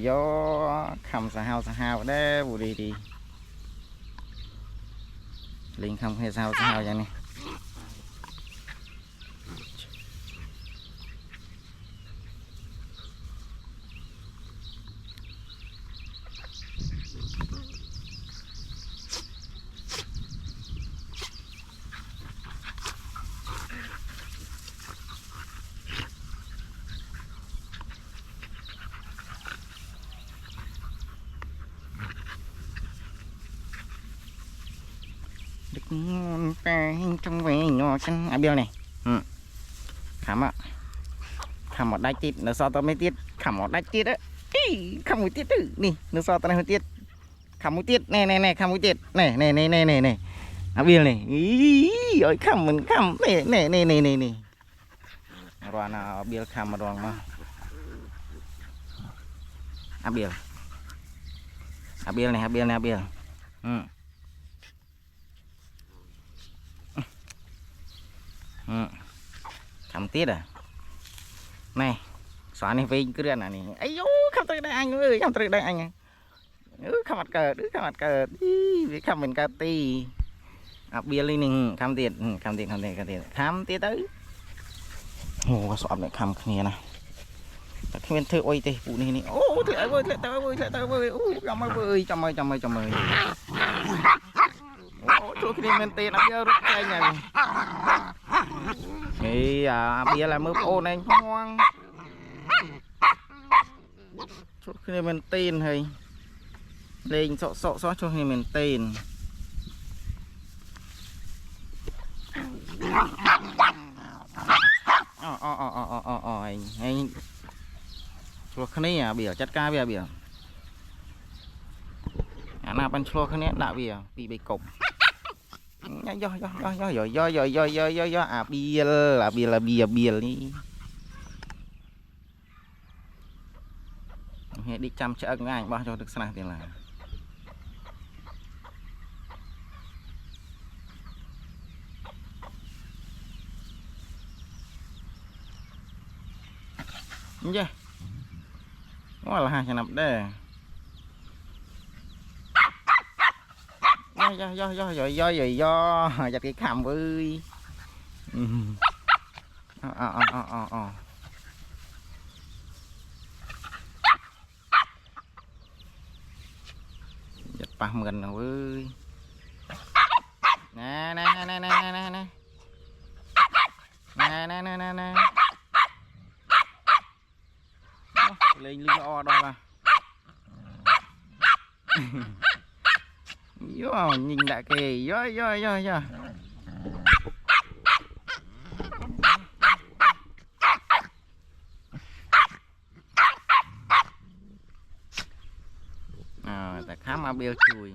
yo khăm sao đấy bù đi linh không hay sao vậy này ngon trong về nhỏ chân à biêu này khám ạ khám một đáy tiết nó so tao mấy tiết khám một đáy tiết á khám một tiết tử nè nó so tao này một tiết khám một tiết này khám một tiết này à biêu này ý ơi khám mình khám này rồi nào biêu khám mà rồi mà à biêu này khám tiết à này xóa này vinh cứ điện này ấy dô khám tới đây anh ơi khám tới đây anh khám mặt cờ đi khám mình cà tì à bia lên mình khám tiết tới ô xóa lại khám kia nào các bạn thử ôi tê phụ này ô thử ơi tao ơi chăm ơi ô chỗ kia mình tên nó bia rất cay này thì bia là mướp ô này ngoan chút khi mình tên hay lên sọ cho khi mình tên anh chuột khné à bìa chặt ca bìa nào bên chuột khné đã bìa bị cục do à bia là bia đi đi chăm chợ ngay bao cho được sang tiền là như nó là hai trăm năm đây do giật cái khảm ơi giật ba mình ơi nè lên o đó là nhìn đã kì do ta khám mà bêu chùi